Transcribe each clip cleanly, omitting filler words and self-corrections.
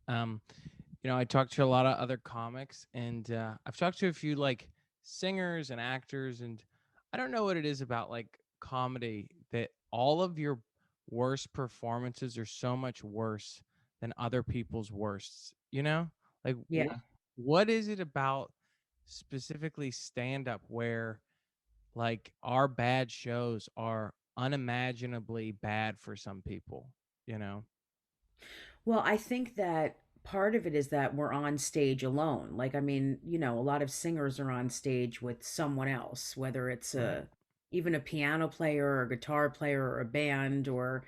Um, I talked to a lot of other comics, and I've talked to a few like singers and actors, and I don't know what it is about like comedy that all of your worst performances are so much worse than other people's worsts. Like Yeah. what is it about specifically stand up where like our bad shows are unimaginably bad for some people, you know? Well, I think that part of it is that we're on stage alone. Like, I mean, a lot of singers are on stage with someone else, whether it's Right. even a piano player or a guitar player or a band or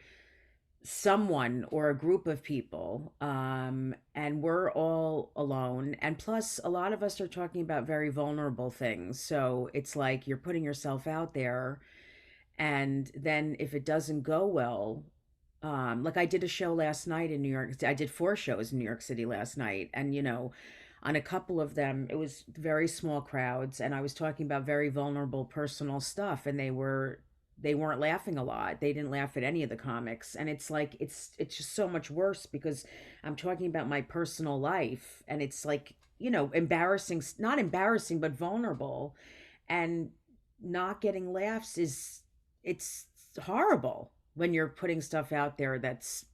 someone or a group of people. And we're all alone. And plus, a lot of us are talking about very vulnerable things. So it's like you're putting yourself out there, and then if it doesn't go well, like I did a show last night in New York. I did 4 shows in New York City last night, and on a couple of them it was very small crowds, and I was talking about very vulnerable personal stuff, and they weren't laughing a lot. They didn't laugh at any of the comics, and it's like it's just so much worse because I'm talking about my personal life, and it's like, embarrassing, not embarrassing but vulnerable, and not getting laughs is it's horrible when you're putting stuff out there that's,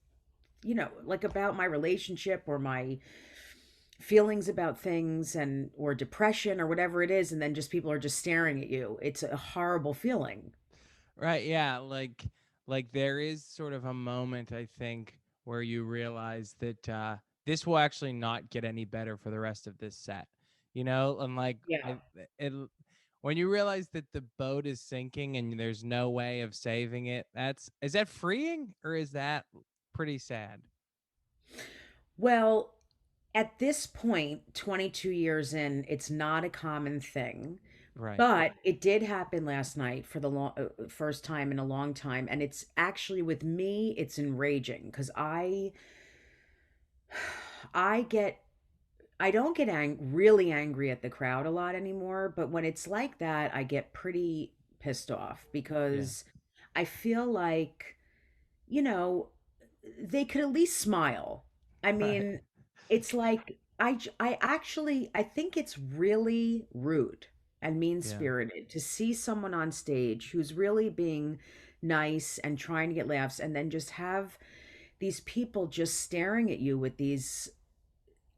like about my relationship or my feelings about things and or depression or whatever it is, and then just people are just staring at you. It's a horrible feeling. Right, yeah, like there is sort of a moment I think where you realize that this will actually not get any better for the rest of this set. And like Yeah. it when you realize that the boat is sinking and there's no way of saving it, is that freeing or is that pretty sad? Well, at this point, 22 years in, it's not a common thing. Right. But it did happen last night for the first time in a long time, and it's actually, with me, it's enraging because I get I don't get really angry at the crowd a lot anymore, but when it's like that, I get pretty pissed off Yeah. because I feel like, you know, they could at least smile. I Right. mean, it's like I actually I think it's really rude and Yeah. mean-spirited to see someone on stage who's really being nice and trying to get laughs, and then just have these people just staring at you with these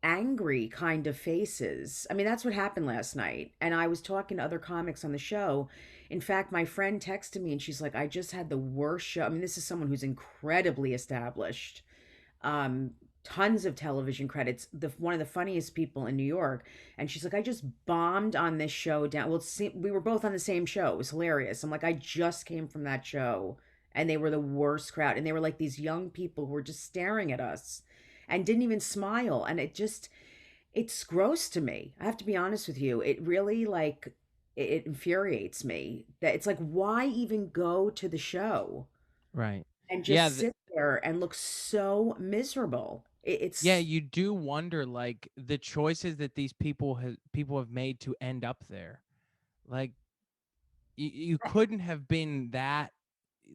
angry kind of faces. I mean, that's what happened last night. And I was talking to other comics on the show. In fact, my friend texted me and she's like, I just had the worst show. I mean, this is someone who's incredibly established, um, tons of television credits, one of the funniest people in New York. And she's like, I just bombed on this show down. Well, see, we were both on the same show. It was hilarious. I'm like, I just came from that show and they were the worst crowd. And they were like these young people who were just staring at us and didn't even smile. And it's gross to me. I have to be honest with you. It really, like, it infuriates me that it's like, why even go to the show Right. and Yeah, just sit there and look so miserable? yeah, It's you do wonder like the choices that these people have made to end up there. Like you couldn't have been that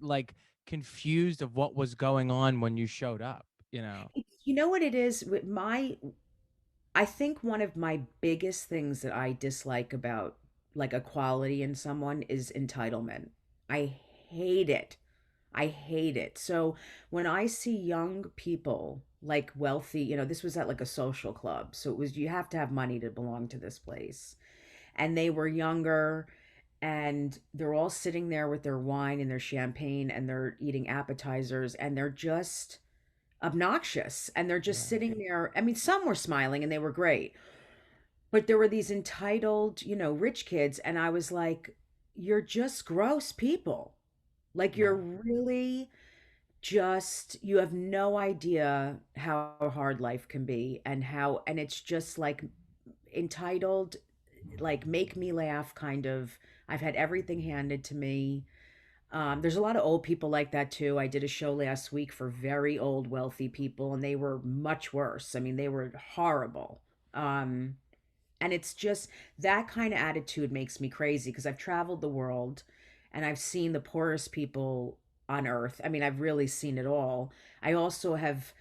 like confused of what was going on when you showed up, you know? you know what it is with my I think one of my biggest things that I dislike about, like, a quality in someone is entitlement. I hate it. I hate it. So when I see young people, like wealthy, this was at like a social club. So it was, you have to have money to belong to this place. And they were younger, and they're all sitting there with their wine and their champagne, and they're eating appetizers, and they're just obnoxious, and they're just Right. sitting there. I mean, some were smiling and they were great, but there were these entitled, rich kids, and I was like, you're just gross people. Like, you're Yeah. really just, you have no idea how hard life can be, and it's just like entitled, like make me laugh kind of. I've had everything handed to me. There's a lot of old people like that too. I did a show last week for very old, wealthy people, and they were much worse. I mean, they were horrible. Um, and it's just that kind of attitude makes me crazy because I've traveled the world and I've seen the poorest people on earth. I mean, I've really seen it all. I also have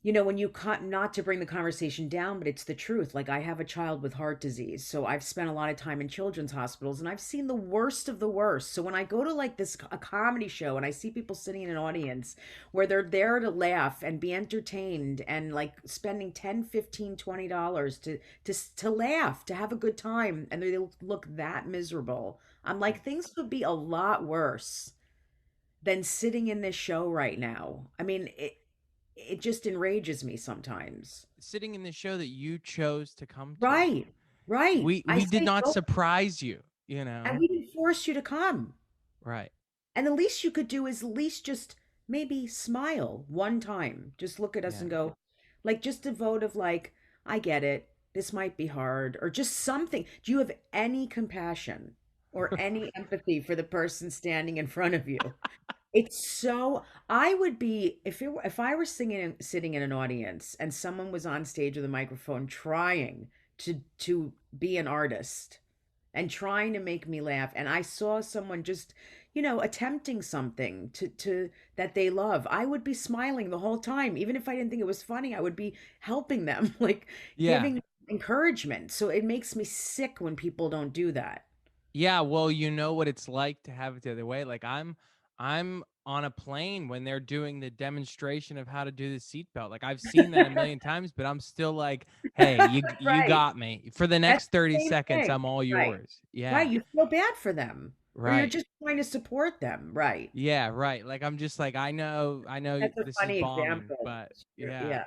when you not to bring the conversation down, but it's the truth. Like, I have a child with heart disease, so I've spent a lot of time in children's hospitals, and I've seen the worst of the worst. So when I go to like this a comedy show and I see people sitting in an audience where they're there to laugh and be entertained and like spending 10, 15, $20 to laugh, to have a good time, and they look that miserable. I'm Yeah. like, things could be a lot worse than sitting in this show right now. I mean, it just enrages me sometimes. Sitting in the show that you chose to come to. Right. Right. I We did say not go, surprise you, and we didn't force you to come. Right. And the least you could do is at least just maybe smile one time. Just look at us Yeah. and go, like, just a vote of like, I get it. This might be hard, or just something. Do you have any compassion or any empathy for the person standing in front of you? It's so I would be if I were sitting in an audience and someone was on stage with a microphone trying to be an artist and trying to make me laugh, and I saw someone just, attempting something to that they love, I would be smiling the whole time. Even if I didn't think it was funny, I would be helping them, like Yeah. giving encouragement. So it makes me sick when people don't do that. Yeah, well, you know what it's like to have it the other way. Like I'm on a plane when they're doing the demonstration of how to do the seatbelt. Like I've seen that a million times, but I'm still like, "Hey, you Right. got me. For the That's next 30 the same seconds, thing. I'm all Right. yours." Right, Yeah. you feel bad for them, or you're Right. just trying to support them, right. Yeah, right. Like I'm just like, I know That's a this is funny bombing, example. but Sure, yeah.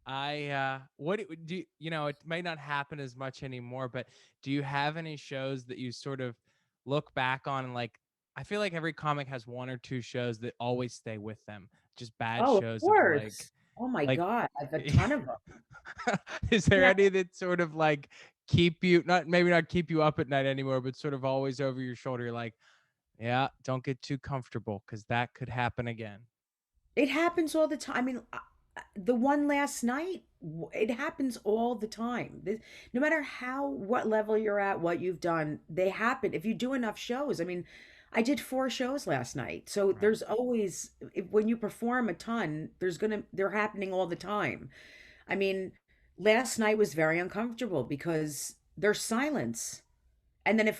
yeah. What do it may not happen as much anymore, but do you have any shows that you sort of look back on and like I feel like every comic has one or two shows that always stay with them. Just bad Oh, of shows of course. Oh my like god, I have a ton of them. is there Yeah. any that sort of like keep you not maybe not keep you up at night anymore, but sort of always over your shoulder? You're like, yeah, don't get too comfortable because that could happen again. It happens all the time. I mean, the one last night, it happens all the time. No matter what level you're at, what you've done, they happen. If you do enough shows, I mean, I did 4 shows last night. So Right. there's always, when you perform a ton, they're happening all the time. I mean, last night was very uncomfortable because there's silence. And then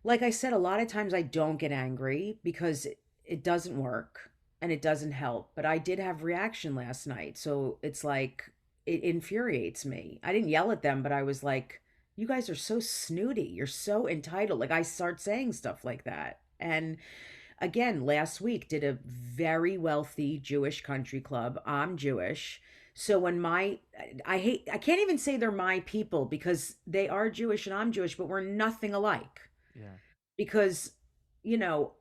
like I said, a lot of times I don't get angry because it doesn't work and it doesn't help. But I did have reaction last night. So it's like, it infuriates me. I didn't yell at them, but I was like, you guys are so snooty. You're so entitled. Like, I start saying stuff like that. And again, last week did a very wealthy Jewish country club. I'm Jewish. So when I can't even say they're my people because they are Jewish and I'm Jewish, but we're nothing alike Yeah. because you know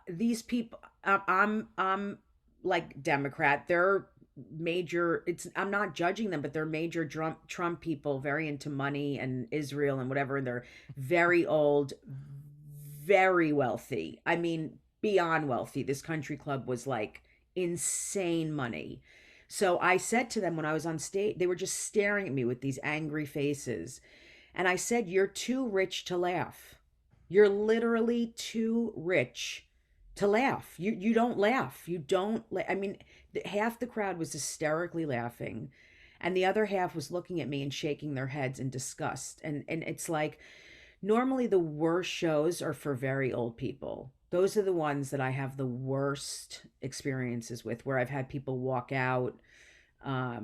these people, I'm like Democrat, they're major, it's I'm not judging them, but they're major Trump people, very into money and Israel and whatever, and they're very old, very wealthy. I mean, beyond wealthy. This country club was like insane money. So I said to them when I was on stage, they were just staring at me with these angry faces, and I said, you're too rich to laugh. You're literally too rich to laugh. You don't laugh. You don't I mean, half the crowd was hysterically laughing and the other half was looking at me and shaking their heads in disgust. And it's like, normally the worst shows are for very old people. Those are the ones that I have the worst experiences with, where I've had people walk out, a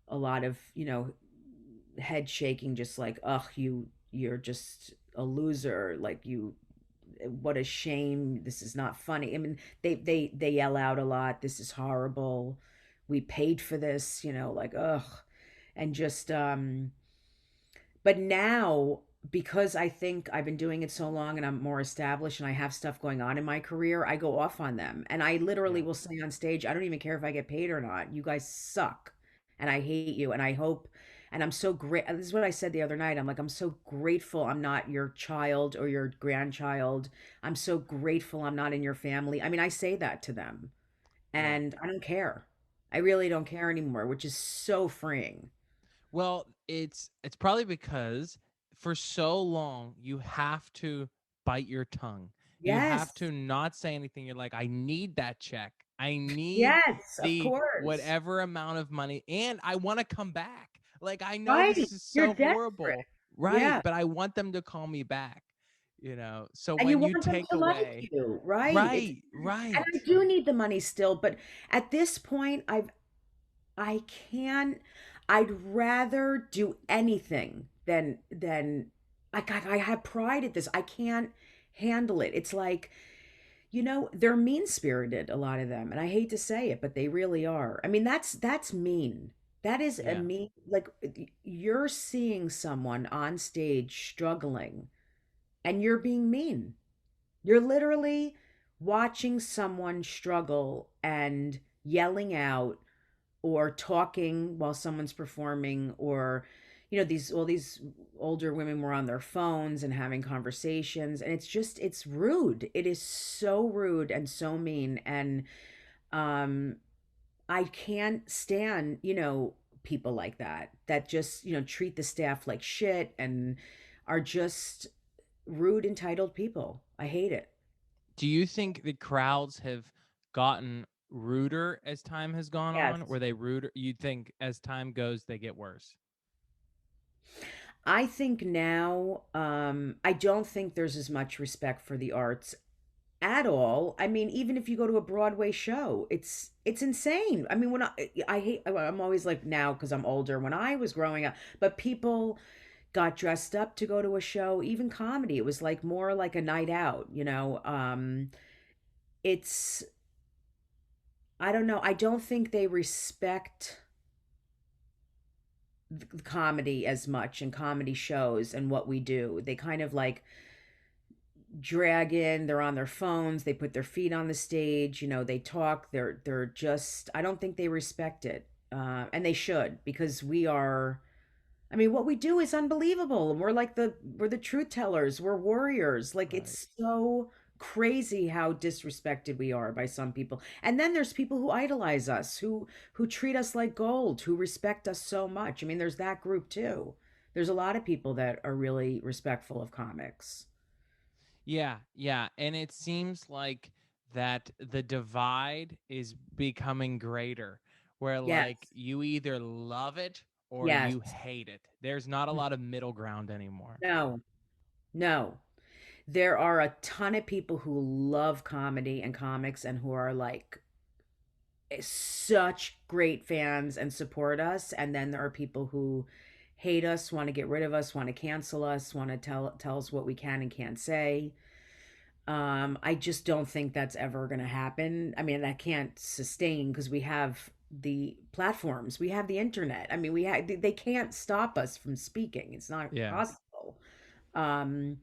lot of, head shaking, just like, ugh, you're just a loser, like, you, what a shame, this is not funny. I mean, they yell out a lot, this is horrible, we paid for this, like, ugh. And just but now, because I think I've been doing it so long and I'm more established and I have stuff going on in my career, I go off on them. And I literally Yeah. will say on stage, I don't even care if I get paid or not. You guys suck. And I hate you. And I hope, and I'm so great. This is what I said the other night. I'm like, I'm so grateful I'm not your child or your grandchild. I'm so grateful I'm not in your family. I mean, I say that to them Yeah. and I don't care. I really don't care anymore, which is so freeing. Well, it's probably because for so long you have to bite your tongue. You have Yes. to not say anything. You're like, I need that check. I need Yes, of the course. whatever amount of money, and I wanna come back. Like, I know Right. this is You're so desperate. horrible. Right, Yeah. but I want them to call me back, you know? So And you when you want them take to like away. you, right? It's Right, and I right. do need the money still, but at this point, I can't. I'd rather do anything than I have pride at this. I can't handle it. It's like, they're mean-spirited, a lot of them, and I hate to say it, but they really are. I mean, that's mean. That is a Yeah. mean, like, you're seeing someone on stage struggling and you're being mean. You're literally watching someone struggle and yelling out or talking while someone's performing, or these all these older women were on their phones and having conversations, and it's rude. It is so rude and so mean. And um I can't stand, people like that just, treat the staff like shit and are just rude, entitled people. I hate it. Do you think the crowds have gotten ruder as time has gone on? Yes. Were they ruder? You think as time goes, they get worse? I think now, I don't think there's as much respect for the arts at all. I mean, even if you go to a Broadway show, it's insane. I mean, when I hate, I'm always like, now because I'm older. When I was growing up, but people got dressed up to go to a show, even comedy. It was like more like a night out, it's I don't know. I don't think they respect the comedy as much and comedy shows and what we do. They kind of like drag in, they're on their phones, they put their feet on the stage, they talk, they're just, I don't think they respect it. And they should, because we are, I mean, what we do is unbelievable. We're the truth tellers. We're warriors. Like, Right. it's so crazy how disrespected we are by some people. And then there's people who idolize us, who treat us like gold, who respect us so much. I mean, there's that group too. There's a lot of people that are really respectful of comics. Yeah, yeah, and it seems like that the divide is becoming greater, where, like, Yes. you either love it or Yes. you hate it. There's not a lot of middle ground anymore. No. No. There are a ton of people who love comedy and comics and who are like such great fans and support us, and then there are people who hate us, want to get rid of us, want to cancel us, want to tell us what we can and can't say. I just don't think that's ever going to happen. I mean, that can't sustain because we have the platforms, we have the internet. I mean, they can't stop us from speaking. It's not Yeah. possible. um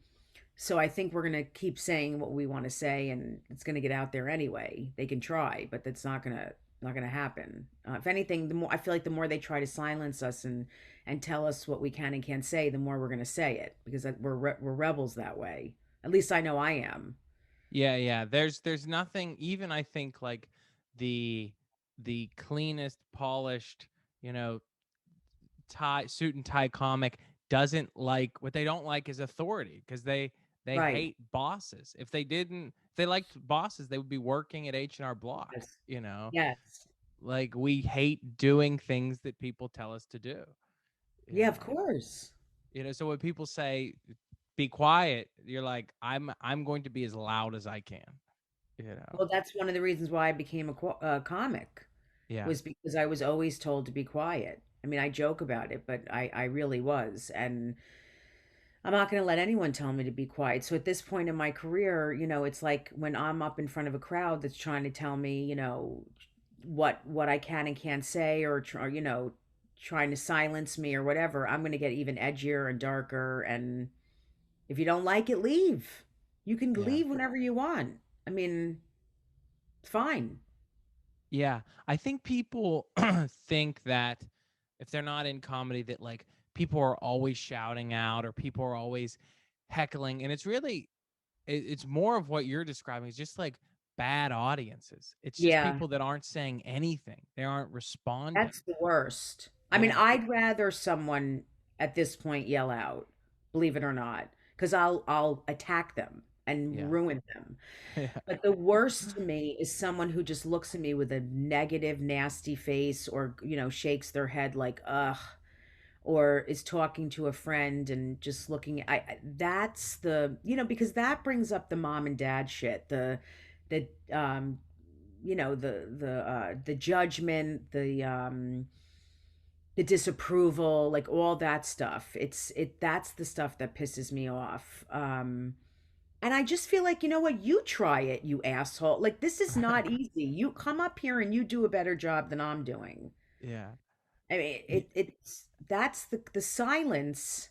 so I think we're going to keep saying what we want to say, and it's going to get out there anyway. They can try, but that's not going to happen. If anything, the more I feel like the more they try to silence us and tell us what we can and can't say, the more we're going to say it, because we're rebels that way. At least I know I am. Yeah, yeah. There's nothing, even I think, like the cleanest, polished, you know, tie suit and tie comic doesn't like, what they don't like is authority, because they Right. hate bosses. If they liked bosses, they would be working at H&R Block, Yes. you know? Yes. Like, we hate doing things that people tell us to do, you Yeah, of know? course. So when people say be quiet, you're like, I'm going to be as loud as I can, you know? Well, that's one of the reasons why I became a comic, Yeah. was because I was always told to be quiet. I mean, I joke about it, but I really was. And I'm not going to let anyone tell me to be quiet. So at this point in my career, it's like when I'm up in front of a crowd that's trying to tell me, what I can and can't say, or trying to silence me or whatever, I'm going to get even edgier and darker. And if you don't like it, leave. You can Yeah. leave whenever you want. I mean, it's fine. Yeah. I think people think that if they're not in comedy, that, like, people are always shouting out or people are always heckling, and it's really it's more of what you're describing. It's just like bad audiences. It's just Yeah, people that aren't saying anything. They aren't responding. that's the worst. I mean, Yeah. I'd rather someone at this point yell out, believe it or not, because I'll attack them. and Yeah. ruin them. Yeah. But the worst to me is someone who just looks at me with a negative, nasty face or, shakes their head like, ugh, or is talking to a friend and just looking. That's because that brings up the mom and dad shit, the, the judgment, the disapproval, like all that stuff. That's the stuff that pisses me off. And I just feel like, you know what? You try it, you asshole. Like, this is not easy. You come up here and you do a better job than I'm doing. Yeah. I mean, Y- it's that's the silence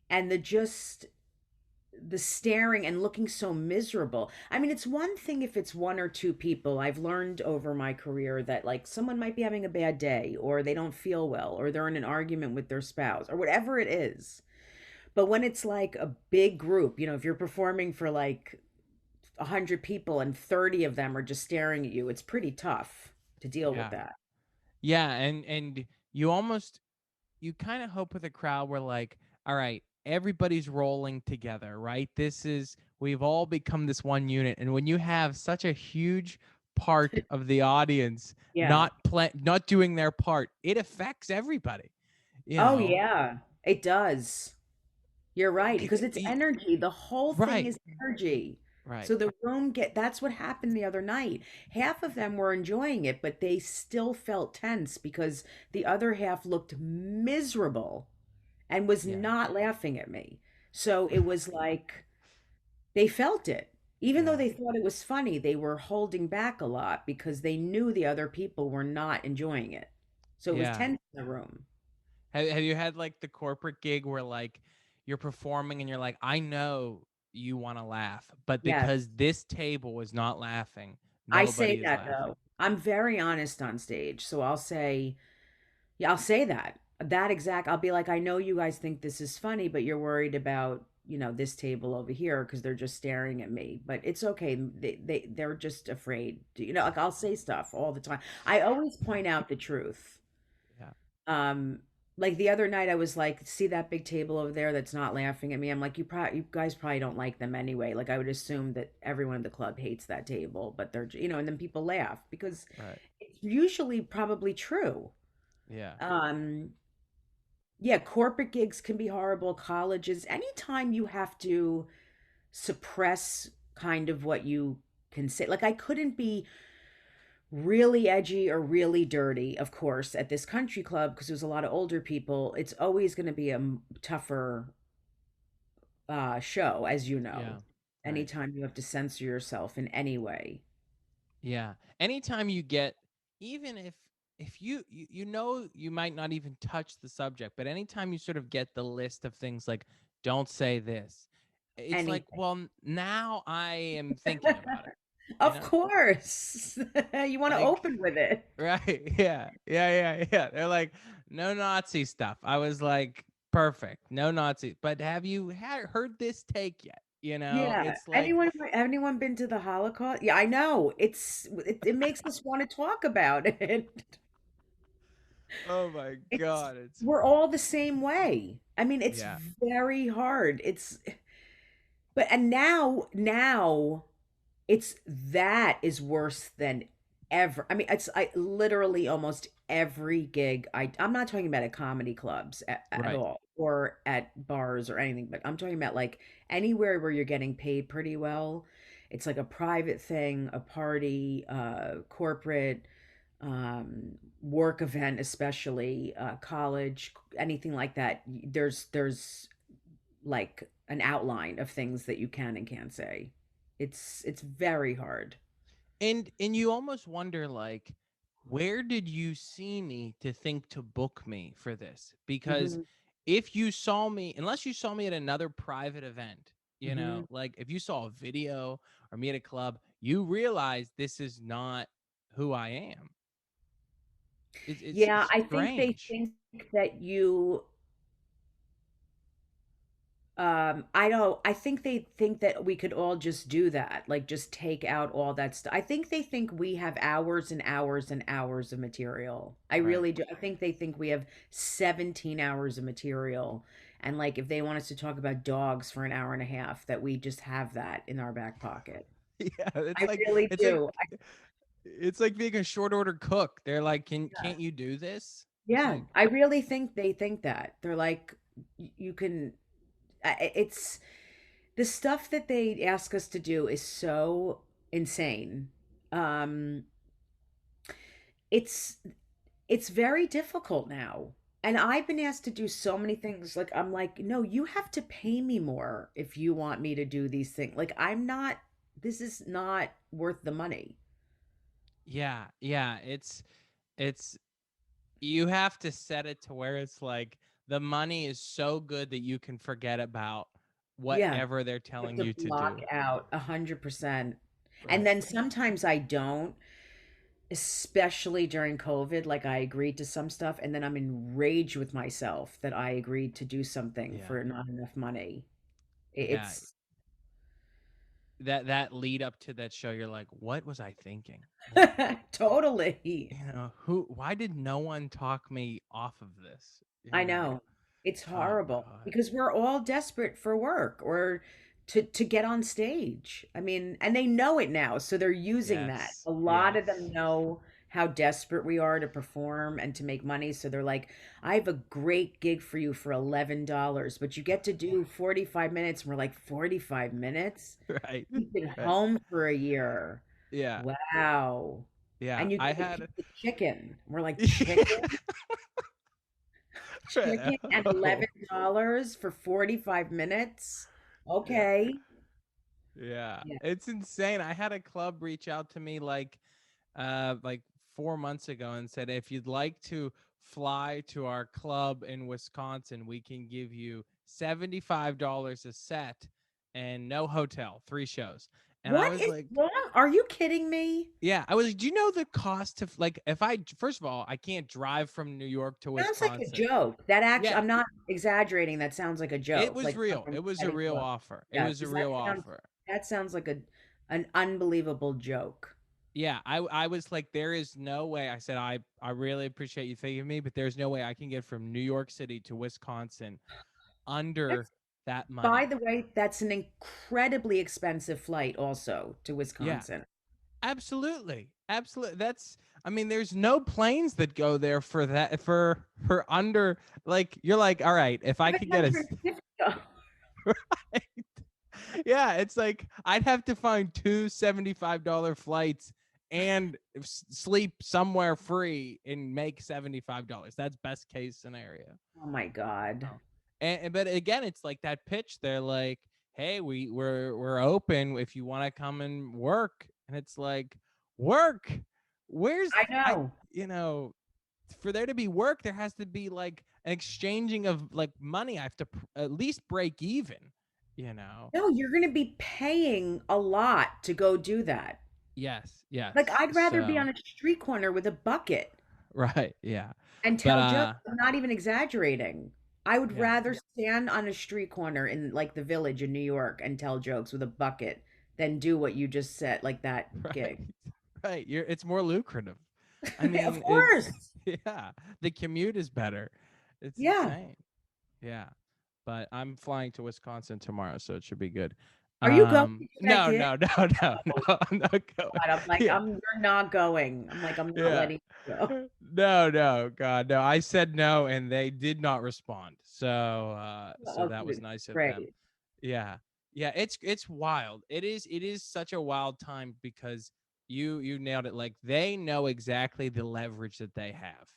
and the staring and looking so miserable. I mean, it's one thing if it's one or two people. I've learned over my career that like someone might be having a bad day or they don't feel well or they're in an argument with their spouse or whatever it is. But when it's like a big group, if you're performing for like 100 people and 30 of them are just staring at you, it's pretty tough to deal with Yeah. that. Yeah, and you kind of hope with a crowd where like, all right, everybody's rolling together, right? We've all become this one unit, and when you have such a huge part of the audience Yeah. not doing their part, it affects everybody, you Oh, know. yeah, it does. You're right, because it's Y- energy. The whole thing right, is energy. right, So the room that's what happened the other night. Half of them were enjoying it, but they still felt tense because the other half looked miserable and was yeah, not laughing at me. So it was like they felt it. Even though yeah, they thought it was funny, they were holding back a lot because they knew the other people were not enjoying it. So it was yeah. tense in the room. Have you had like the corporate gig where like you're performing and you're like, I know you want to laugh, but Yes. because this table was not laughing, I say nobody is that laughing. though. I'm very honest on stage. So I'll say, yeah, I'll say that. I'll be like, I know you guys think this is funny, but you're worried about, this table over here because they're just staring at me. But it's okay. They're just afraid. Like I'll say stuff all the time. I always point out the truth. Yeah, Um, like the other night I was like, see that big table over there that's not laughing at me? I'm like, you guys probably don't like them anyway. Like I would assume that everyone in the club hates that table, but and then people laugh because right. it's usually probably true. Yeah, Um, yeah, corporate gigs can be horrible, colleges, anytime you have to suppress kind of what you can say. Like I couldn't be really edgy or really dirty, of course, at this country club because there's a lot of older people. It's always going to be a tougher show, as you know, yeah, right. anytime you have to censor yourself in any way. Yeah. Anytime you get, even if you know you might not even touch the subject, but anytime you sort of get the list of things like don't say this, it's like, Anything. well, now I am thinking about it, you Of know? course. You want to Like, open with it. right. Yeah. Yeah. They're like, no Nazi stuff. I was like, perfect. No Nazi. But have you heard this take yet? You know, Yeah. it's like, Anyone been to the Holocaust? Yeah, I know. It makes us want to talk about it. oh my It's God. It's, we're all the same way. I mean, it's yeah. very hard. And now it's that is worse than ever. I mean, I literally almost every gig I'm not talking about at comedy clubs at Right. all or at bars or anything, but I'm talking about like anywhere where you're getting paid pretty well. It's like a private thing, a party, corporate, work event, especially college, anything like that. There's like an outline of things that you can and can't say. It's very hard. And you almost wonder like, where did you see me to think to book me for this? Because Hmm. if you saw me, unless you saw me at another private event, Hmm. like if you saw a video or me at a club, you realize this is not who I am. Yeah, It's I think they strange. think that you I don't, I think they think that we could all just do that, like just take out all that stuff. I think they think we have hours and hours and hours of material. I Right. really do. I think they think we have 17 hours of material. And like if they want us to talk about dogs for an hour and a half, that we just have that in our back pocket. Yeah, I really it's like do. it's like being a short order cook. They're like, Yeah. can't you do this?" It's Yeah, like, I really think they think that. They're like, you can, it's the stuff that they ask us to do is so insane. Um, it's it's very difficult now. And I've been asked to do so many things. Like I'm like, no, you have to pay me more if you want me to do these things. Like I'm not, this is not worth the money. yeah, yeah, it's you have to set it to where it's like the money is so good that you can forget about Yeah. whatever they're You have telling to you to block do. out 100%. And Right. then sometimes I don't, especially during COVID. Like I agreed to some stuff and then I'm enraged with myself that I agreed to do something Yeah. for not enough money. Yeah. It's That lead up to that show, you're like, "What was I thinking?" Like, totally. who why did no one talk me off of this? I know. It's Oh horrible god. because we're all desperate for work or to get on stage. I mean, and they know it now, so they're using that. Yes. A lot of them Yes. know how desperate we are to perform and to make money, so they're like, "I have a great gig for you for $11, but you get to do 45 minutes." And we're like, "45 minutes? Right. You've been Right. home for a year. Yeah. Wow." Yeah. And you I get a had piece of chicken. We're like, "Chicken? Chicken and Oh. $11 for 45 minutes? Yeah. Okay." Yeah. Yeah. It's insane. I had a club reach out to me like 4 months ago and said, "If you'd like to fly to our club in Wisconsin, we can give you $75 a set and no hotel, 3 shows." And I What was is like, wrong? Are you kidding me? yeah, I was like, "Do you know the cost of like if I first of all, I can't drive from New York to Sounds like a Wisconsin." joke. That actually, Yeah, I'm not exaggerating. That sounds like a it joke, was like real. something It was a setting you real up. offer. It Yeah, was a because real offer. that sounds like an unbelievable joke. Yeah, I was like, there is no way. I said, I really appreciate you thinking of me, but there's no way I can get from New York City to Wisconsin under That's, that by money. the way, that's an incredibly expensive flight also to Yeah, Wisconsin. absolutely, absolutely. That's I mean, there's no planes that go there for that for under like you're like, all right, if I could get a $750. yeah, it's like I'd have to find two $75 flights and sleep somewhere free and make $75. That's best case scenario. Oh my God. Oh. But again, it's like that pitch. They're like, "Hey, we're open if you want to come and work." And it's like, "Work? Where's I I know. you know, for there to be work, there has to be like an exchanging of like money. I have to at least break even, you know." No, you're going to be paying a lot to go do that. Yes, Like, yes. I'd rather be So, on a street corner with a bucket right, yeah. and But tell jokes. I'm not even exaggerating. I would yeah, rather stand on a street corner in like the Village in New York and tell jokes with a bucket than do what you just said, like that right. gig. Right. It's more lucrative. I Of mean, it's course. yeah, the commute is better. It's Yeah. insane. Yeah. But I'm flying to Wisconsin tomorrow, so it should be good. Are you going to do that No, gig? no, no, no, Oh no, I'm not going. God, I'm like, Yeah. you're not going. I'm like, I'm not Yeah. letting you go. No, no, God, no. I said no and they did not respond. So Oh, that was nice of them. great. Yeah. Yeah, it's wild. It is such a wild time because you nailed it. Like they know exactly the leverage that they have.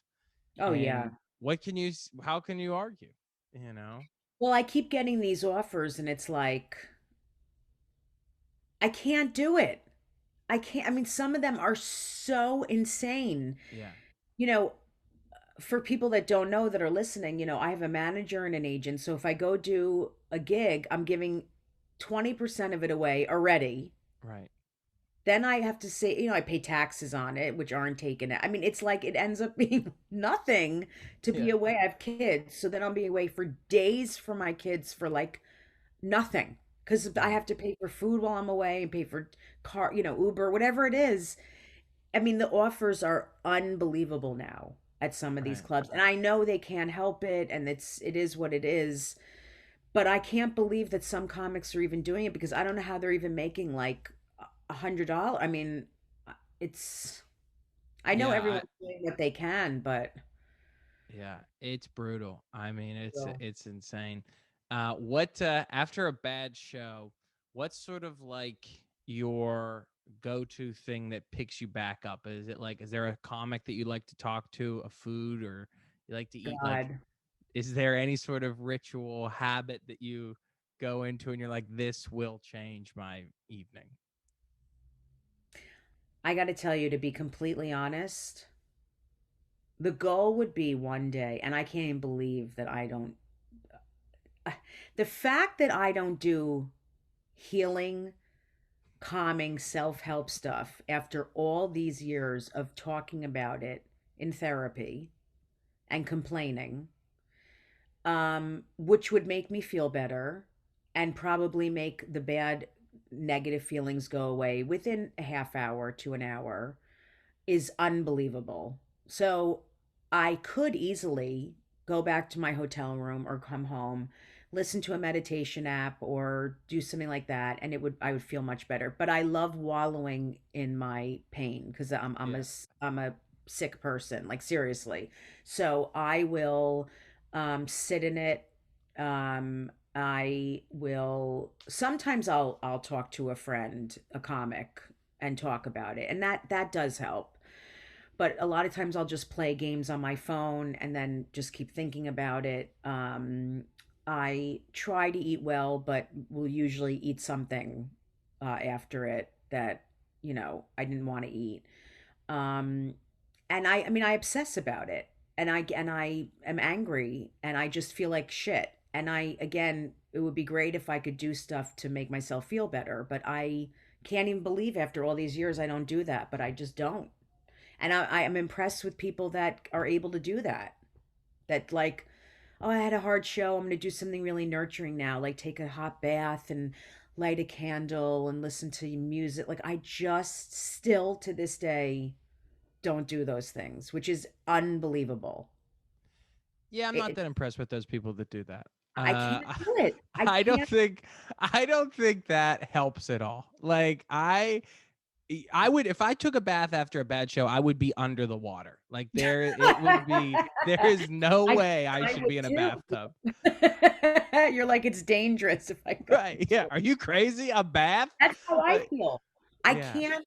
Oh yeah. And how can you argue? You know? Well, I keep getting these offers and it's like, I can't do it. I can't. I mean, some of them are so insane. Yeah. You know, for people that don't know that are listening, I have a manager and an agent. So if I go do a gig, I'm giving 20% of it away already. Right. Then I have to say, I pay taxes on it, which aren't taken. I mean, it's like it ends up being nothing to be Yeah. away. I have kids. So then I'll be away for days for my kids for like nothing, because I Yeah. have to pay for food while I'm away and pay for car, Uber, whatever it is. I mean, the offers are unbelievable now at some of these Right. clubs. And I know they can't help it and it is what it is. But I can't believe that some comics are even doing it because I don't know how they're even making like $100. I mean, it's I know Yeah. everyone's doing what they can, but Yeah, it's brutal. I mean, well, it's insane. What after a bad show, what's sort of like your go-to thing that picks you back up? Is it like, is there a comic that you like to talk to, a food, or you like to eat? Like, God, is there any sort of ritual habit that you go into and you're like, this will change my evening? I got to tell you, to be completely honest, the goal would be one day, and I can't even believe that I don't, the fact that I don't do healing, calming, self help stuff after all these years of talking about it in therapy and complaining, which would make me feel better and probably make the bad negative feelings go away within a half hour to an hour, is unbelievable. So I could easily go back to my hotel room or come home, listen to a meditation app or do something like that, and I would feel much better. But I love wallowing in my pain because Yeah. I'm a sick person, like seriously. So I will sit in it. I will sometimes I'll talk to a friend, a comic, and talk about it, and that does help. But a lot of times I'll just play games on my phone and then just keep thinking about it. I try to eat well, but will usually eat something after it that I didn't want to eat. Um, and I mean, I obsess about it, and I am angry, and I just feel like shit. And I again, it would be great if I could do stuff to make myself feel better, but I can't even believe after all these years I don't do that, but I just don't. And I am impressed with people that are able to do that. That like, oh, I had a hard show. I'm going to do something really nurturing now, like take a hot bath and light a candle and listen to music. Like I just still to this day don't do those things, which is unbelievable. Yeah, I'm not It, that impressed with those people that do that. I can't Uh, do it. I I don't can't. think I don't think that helps at all. Like I would, if I took a bath after a bad show, I would be under the water. Like it would be, there is no I way I I should would be in a too. bathtub. You're like it's dangerous if I go Right. Yeah. into it. Are you crazy? A bath? That's how I Like, feel. I yeah. can't.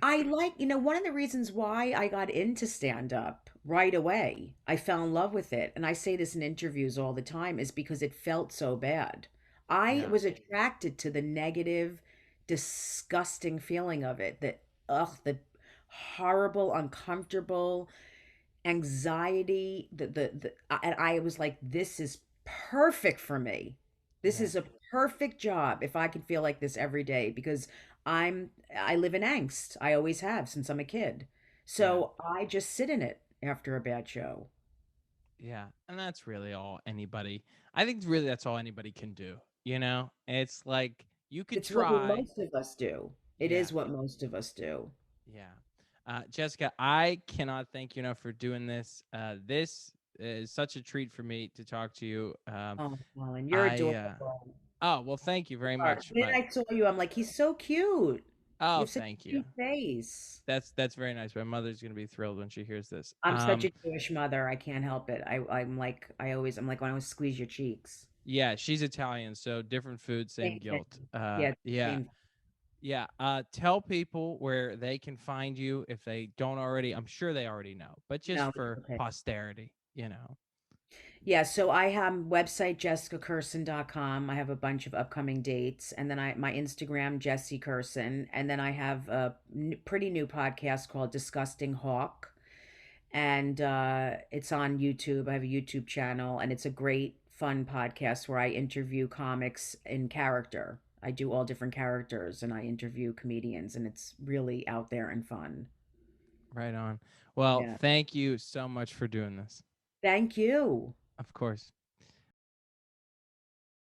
I like, one of the reasons why I got into stand up right away, I fell in love with it. And I say this in interviews all the time, is because it felt so bad. I Yeah. was attracted to the negative, disgusting feeling of it, that, ugh, the horrible, uncomfortable anxiety, and I was like, this is perfect for me. This Yeah. is a perfect job if I can feel like this every day because I live in angst. I always have since I'm a kid. Yeah. So I just sit in it after a bad show. Yeah. And that's really all anybody, I think really that's all anybody can do. You know, it's like you could It's what try. most of us do. It Yeah. is what most of us do. Yeah. Jessica, I cannot thank you enough for doing this. This is such a treat for me to talk to you. Oh, Colin, you're I adorable. oh well, thank you You very are. much. The minute My I saw you, I'm like, he's so cute. You oh, have such thank a you. cute face. That's very nice. My mother's gonna be thrilled when she hears this. I'm such a Jewish mother. I can't help it. I'm like when I always squeeze your cheeks. Yeah, she's Italian, so different food, same Same thing. guilt. Yeah, Yeah, same. yeah. Tell people where they can find you if they don't already. I'm sure they already know, but just No, it's for okay. posterity, you know. Yeah, so I have website jessicakirson.com. I have a bunch of upcoming dates, and then I my Instagram Jessie Kirson, and then I have a pretty new podcast called Disgusting Hawk, and it's on YouTube. I have a YouTube channel, and it's a great fun podcast where I interview comics in character. I do all different characters, and I interview comedians, and it's really out there and fun. Right on. Well, Yeah. thank you so much for doing this. Thank you. Of course.